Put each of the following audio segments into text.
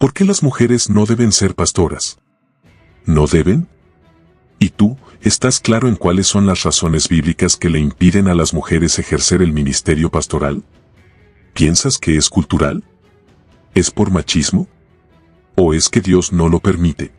¿Por qué las mujeres no deben ser pastoras? ¿No deben? ¿Y tú, estás claro en cuáles son las razones bíblicas que le impiden a las mujeres ejercer el ministerio pastoral? ¿Piensas que es cultural? ¿Es por machismo? ¿O es que Dios no lo permite?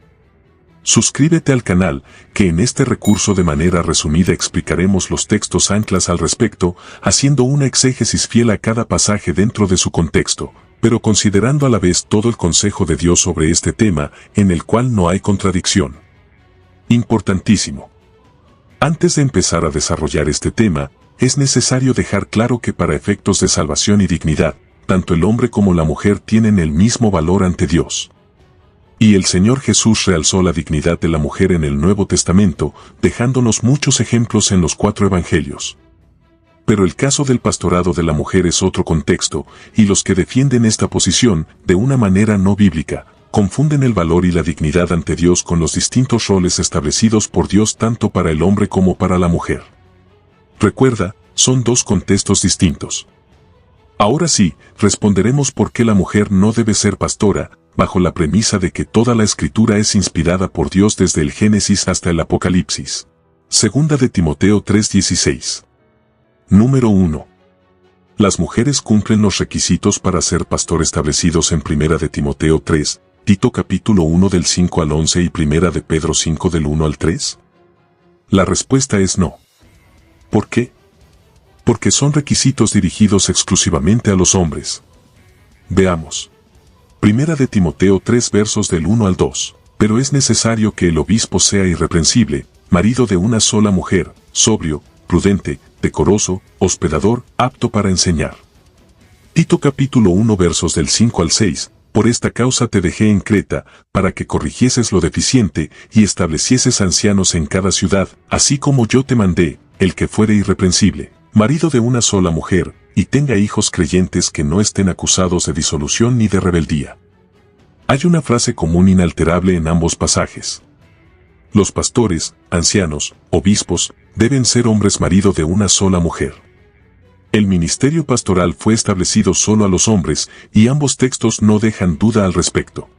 Suscríbete al canal, que en este recurso de manera resumida explicaremos los textos anclas al respecto, haciendo una exégesis fiel a cada pasaje dentro de su contexto, pero considerando a la vez todo el consejo de Dios sobre este tema, en el cual no hay contradicción. Importantísimo. Antes de empezar a desarrollar este tema, es necesario dejar claro que para efectos de salvación y dignidad, tanto el hombre como la mujer tienen el mismo valor ante Dios. Y el Señor Jesús realzó la dignidad de la mujer en el Nuevo Testamento, dejándonos muchos ejemplos en los 4 evangelios. Pero el caso del pastorado de la mujer es otro contexto, y los que defienden esta posición, de una manera no bíblica, confunden el valor y la dignidad ante Dios con los distintos roles establecidos por Dios tanto para el hombre como para la mujer. Recuerda, son 2 contextos distintos. Ahora sí, responderemos por qué la mujer no debe ser pastora, bajo la premisa de que toda la Escritura es inspirada por Dios desde el Génesis hasta el Apocalipsis. Segunda de Timoteo 3:16. Número 1. Las mujeres cumplen los requisitos para ser pastor establecidos en Primera de Timoteo 3, Tito capítulo 1 del 5 al 11 y Primera de Pedro 5 del 1 al 3. La respuesta es no. ¿Por qué? Porque son requisitos dirigidos exclusivamente a los hombres. Veamos. Primera de Timoteo 3 versos del 1 al 2. Pero es necesario que el obispo sea irreprensible, marido de una sola mujer, sobrio, prudente, decoroso, hospedador, apto para enseñar. Tito capítulo 1 versos del 5 al 6. Por esta causa te dejé en Creta, para que corrigieses lo deficiente, y establecieses ancianos en cada ciudad, así como yo te mandé, el que fuere irreprensible, marido de una sola mujer, y tenga hijos creyentes que no estén acusados de disolución ni de rebeldía. Hay una frase común inalterable en ambos pasajes. Los pastores, ancianos, obispos, deben ser hombres marido de una sola mujer. El ministerio pastoral fue establecido solo a los hombres, y ambos textos no dejan duda al respecto.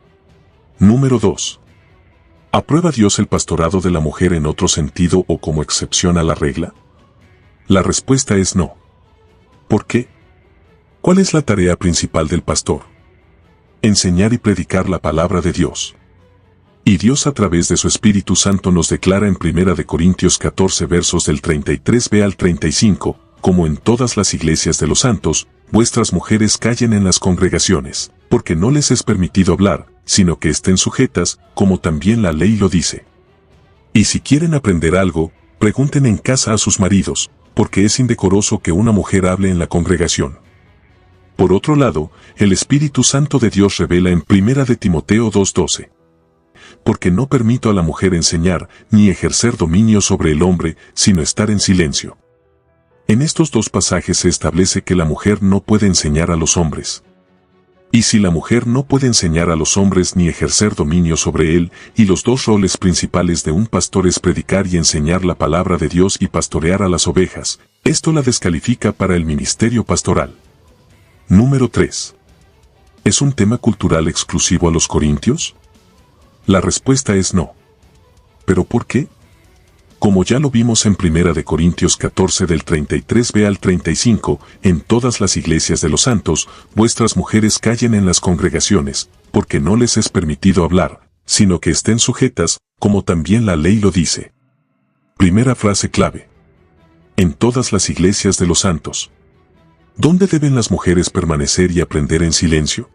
Número 2. ¿Aprueba Dios el pastorado de la mujer en otro sentido o como excepción a la regla? La respuesta es no. ¿Por qué? ¿Cuál es la tarea principal del pastor? Enseñar y predicar la palabra de Dios. Y Dios a través de su Espíritu Santo nos declara en 1 Corintios 14 versos del 33b al 35, como en todas las iglesias de los santos, vuestras mujeres callen en las congregaciones, porque no les es permitido hablar, sino que estén sujetas, como también la ley lo dice. Y si quieren aprender algo, pregunten en casa a sus maridos, porque es indecoroso que una mujer hable en la congregación. Por otro lado, el Espíritu Santo de Dios revela en 1 de Timoteo 2:12. Porque no permito a la mujer enseñar, ni ejercer dominio sobre el hombre, sino estar en silencio. En estos 2 pasajes se establece que la mujer no puede enseñar a los hombres. Y si la mujer no puede enseñar a los hombres ni ejercer dominio sobre él, y los 2 roles principales de un pastor es predicar y enseñar la palabra de Dios y pastorear a las ovejas, esto la descalifica para el ministerio pastoral. Número 3. ¿Es un tema cultural exclusivo a los corintios? La respuesta es no. ¿Pero por qué? Como ya lo vimos en 1 de Corintios 14 del 33b al 35, en todas las iglesias de los santos, vuestras mujeres callen en las congregaciones, porque no les es permitido hablar, sino que estén sujetas, como también la ley lo dice. Primera frase clave. En todas las iglesias de los santos. ¿Dónde deben las mujeres permanecer y aprender en silencio?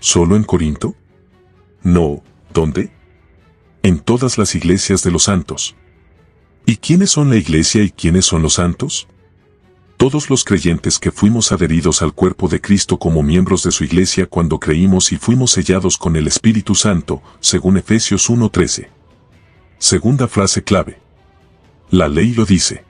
¿Solo en Corinto? No, ¿dónde? En todas las iglesias de los santos. ¿Y quiénes son la iglesia y quiénes son los santos? Todos los creyentes que fuimos adheridos al cuerpo de Cristo como miembros de su iglesia cuando creímos y fuimos sellados con el Espíritu Santo, según Efesios 1:13. Segunda frase clave. La ley lo dice.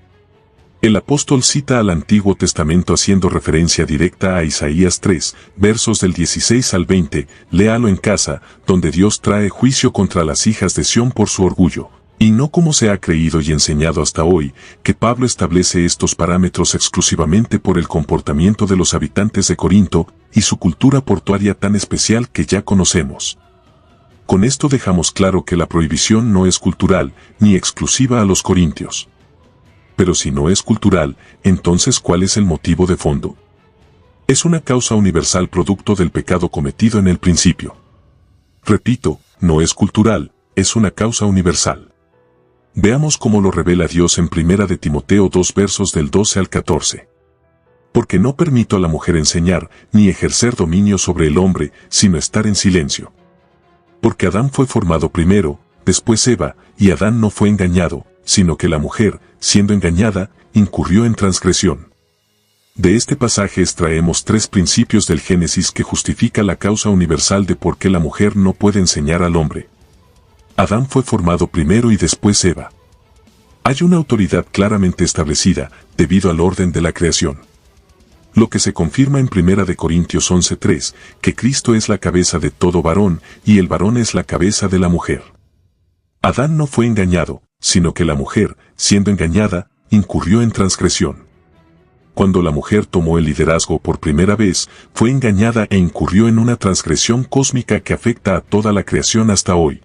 El apóstol cita al Antiguo Testamento haciendo referencia directa a Isaías 3, versos del 16 al 20, léalo en casa, donde Dios trae juicio contra las hijas de Sión por su orgullo, Y no como se ha creído y enseñado hasta hoy, que Pablo establece estos parámetros exclusivamente por el comportamiento de los habitantes de Corinto y su cultura portuaria tan especial que ya conocemos. Con esto dejamos claro que la prohibición no es cultural ni exclusiva a los corintios. Pero si no es cultural, entonces ¿cuál es el motivo de fondo? Es una causa universal producto del pecado cometido en el principio. Repito, no es cultural, es una causa universal. Veamos cómo lo revela Dios en 1 de Timoteo 2 versos del 12 al 14. Porque no permito a la mujer enseñar, ni ejercer dominio sobre el hombre, sino estar en silencio. Porque Adán fue formado primero, después Eva, y Adán no fue engañado, sino que la mujer, siendo engañada, incurrió en transgresión. De este pasaje extraemos 3 principios del Génesis que justifica la causa universal de por qué la mujer no puede enseñar al hombre. Adán fue formado primero y después Eva. Hay una autoridad claramente establecida, debido al orden de la creación. Lo que se confirma en 1 de Corintios 11:3, que Cristo es la cabeza de todo varón, y el varón es la cabeza de la mujer. Adán no fue engañado, sino que la mujer, siendo engañada, incurrió en transgresión. Cuando la mujer tomó el liderazgo por primera vez, fue engañada e incurrió en una transgresión cósmica que afecta a toda la creación hasta hoy.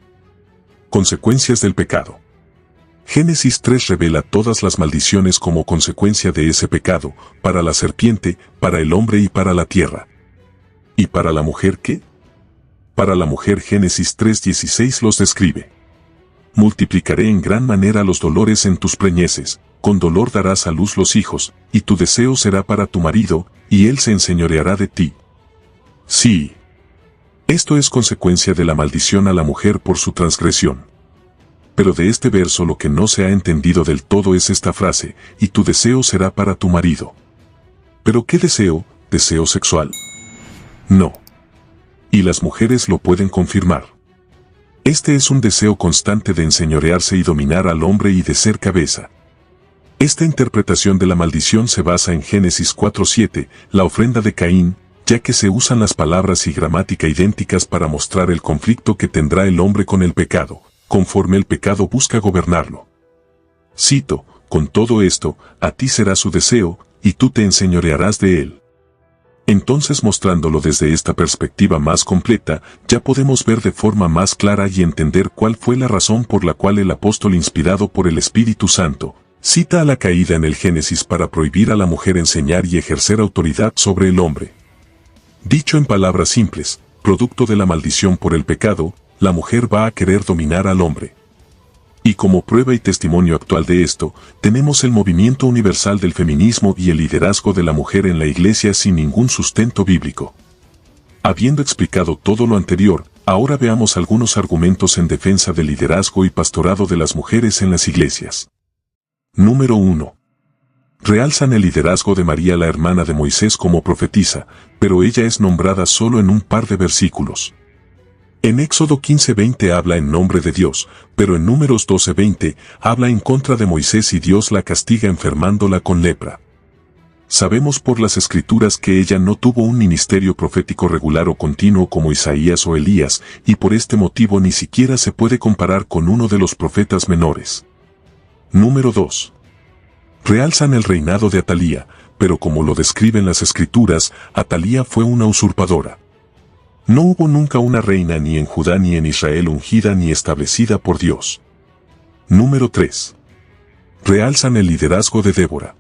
Consecuencias del pecado. Génesis 3 revela todas las maldiciones como consecuencia de ese pecado, para la serpiente, para el hombre y para la tierra. ¿Y para la mujer qué? Para la mujer Génesis 3:16 los describe. Multiplicaré en gran manera los dolores en tus preñeces, con dolor darás a luz los hijos, y tu deseo será para tu marido, y él se enseñoreará de ti. Sí. Esto es consecuencia de la maldición a la mujer por su transgresión. Pero de este verso lo que no se ha entendido del todo es esta frase, y tu deseo será para tu marido. ¿Pero qué deseo? ¿Deseo sexual? No. Y las mujeres lo pueden confirmar. Este es un deseo constante de enseñorearse y dominar al hombre y de ser cabeza. Esta interpretación de la maldición se basa en Génesis 4:7, la ofrenda de Caín, ya que se usan las palabras y gramática idénticas para mostrar el conflicto que tendrá el hombre con el pecado, conforme el pecado busca gobernarlo. Cito, con todo esto, a ti será su deseo, y tú te enseñorearás de él. Entonces, mostrándolo desde esta perspectiva más completa, ya podemos ver de forma más clara y entender cuál fue la razón por la cual el apóstol inspirado por el Espíritu Santo, cita a la caída en el Génesis para prohibir a la mujer enseñar y ejercer autoridad sobre el hombre. Dicho en palabras simples, producto de la maldición por el pecado, la mujer va a querer dominar al hombre. Y como prueba y testimonio actual de esto, tenemos el movimiento universal del feminismo y el liderazgo de la mujer en la iglesia sin ningún sustento bíblico. Habiendo explicado todo lo anterior, ahora veamos algunos argumentos en defensa del liderazgo y pastorado de las mujeres en las iglesias. Número 1. Realzan el liderazgo de María, la hermana de Moisés, como profetisa, pero ella es nombrada solo en un par de versículos. En Éxodo 15:20 habla en nombre de Dios, pero en Números 12:20 habla en contra de Moisés y Dios la castiga enfermándola con lepra. Sabemos por las Escrituras que ella no tuvo un ministerio profético regular o continuo como Isaías o Elías, y por este motivo ni siquiera se puede comparar con uno de los profetas menores. Número 2. Realzan el reinado de Atalía, pero como lo describen las Escrituras, Atalía fue una usurpadora. No hubo nunca una reina ni en Judá ni en Israel ungida ni establecida por Dios. Número 3. Realzan el liderazgo de Débora.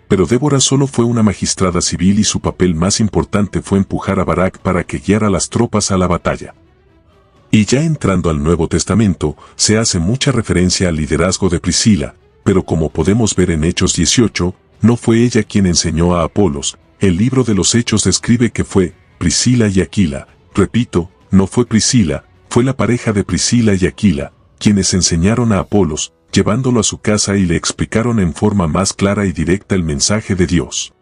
Pero Débora solo fue una magistrada civil y su papel más importante fue empujar a Barak para que guiara las tropas a la batalla. Y ya entrando al Nuevo Testamento, se hace mucha referencia al liderazgo de Priscila, pero como podemos ver en Hechos 18, no fue ella quien enseñó a Apolos. El libro de los Hechos describe que fue Priscila y Aquila. Repito, no fue Priscila, fue la pareja de Priscila y Aquila, quienes enseñaron a Apolos, llevándolo a su casa y le explicaron en forma más clara y directa el mensaje de Dios.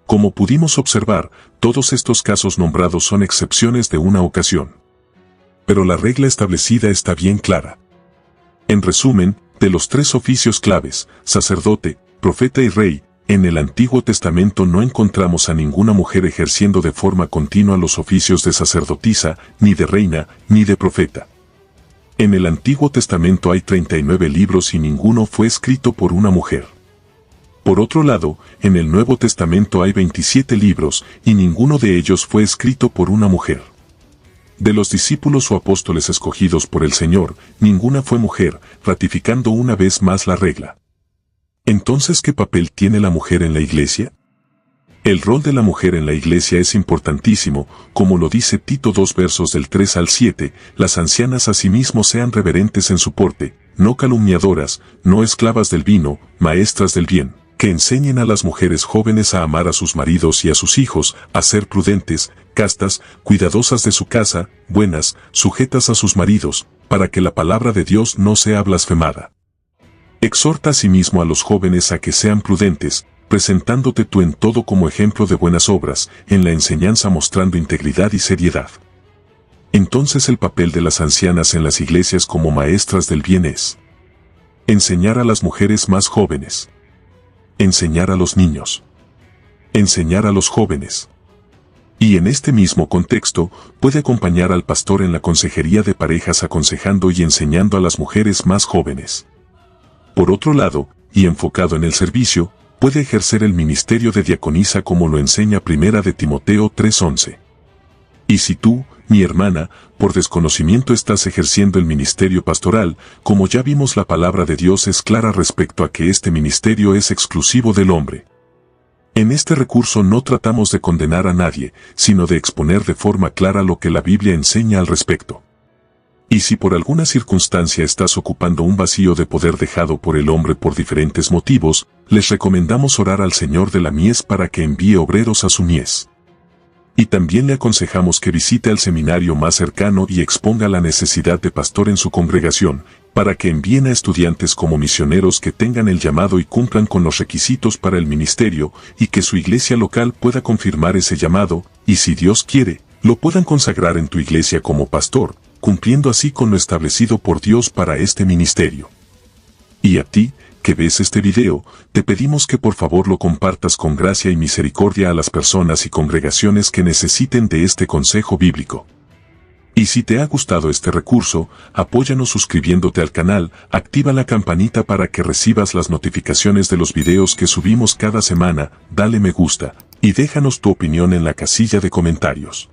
Como pudimos observar, todos estos casos nombrados son excepciones de una ocasión. Pero la regla establecida está bien clara. En resumen, de los 3 oficios claves, sacerdote, profeta y rey, en el Antiguo Testamento no encontramos a ninguna mujer ejerciendo de forma continua los oficios de sacerdotisa, ni de reina, ni de profeta. En el Antiguo Testamento hay 39 libros y ninguno fue escrito por una mujer. Por otro lado, en el Nuevo Testamento hay 27 libros y ninguno de ellos fue escrito por una mujer. De los discípulos o apóstoles escogidos por el Señor, ninguna fue mujer, ratificando una vez más la regla. Entonces, ¿qué papel tiene la mujer en la iglesia? El rol de la mujer en la iglesia es importantísimo, como lo dice Tito 2 versos del 3 al 7, las ancianas asimismo sean reverentes en su porte, no calumniadoras, no esclavas del vino, maestras del bien, que enseñen a las mujeres jóvenes a amar a sus maridos y a sus hijos, a ser prudentes, castas, cuidadosas de su casa, buenas, sujetas a sus maridos, para que la palabra de Dios no sea blasfemada. Exhorta asimismo a los jóvenes a que sean prudentes, presentándote tú en todo como ejemplo de buenas obras, en la enseñanza mostrando integridad y seriedad. Entonces el papel de las ancianas en las iglesias como maestras del bien es enseñar a las mujeres más jóvenes, enseñar a los niños, enseñar a los jóvenes. Y en este mismo contexto, puede acompañar al pastor en la consejería de parejas aconsejando y enseñando a las mujeres más jóvenes. Por otro lado, y enfocado en el servicio, puede ejercer el ministerio de diaconisa como lo enseña Primera de Timoteo 3:11. Y si tú, mi hermana, por desconocimiento estás ejerciendo el ministerio pastoral, como ya vimos la palabra de Dios es clara respecto a que este ministerio es exclusivo del hombre. En este recurso no tratamos de condenar a nadie, sino de exponer de forma clara lo que la Biblia enseña al respecto. Y si por alguna circunstancia estás ocupando un vacío de poder dejado por el hombre por diferentes motivos, les recomendamos orar al Señor de la mies para que envíe obreros a su mies. Y también le aconsejamos que visite al seminario más cercano y exponga la necesidad de pastor en su congregación, para que envíen a estudiantes como misioneros que tengan el llamado y cumplan con los requisitos para el ministerio, y que su iglesia local pueda confirmar ese llamado, y si Dios quiere, lo puedan consagrar en tu iglesia como pastor, cumpliendo así con lo establecido por Dios para este ministerio. Y a ti, que ves este video, te pedimos que por favor lo compartas con gracia y misericordia a las personas y congregaciones que necesiten de este consejo bíblico. Y si te ha gustado este recurso, apóyanos suscribiéndote al canal, activa la campanita para que recibas las notificaciones de los videos que subimos cada semana, dale me gusta, y déjanos tu opinión en la casilla de comentarios.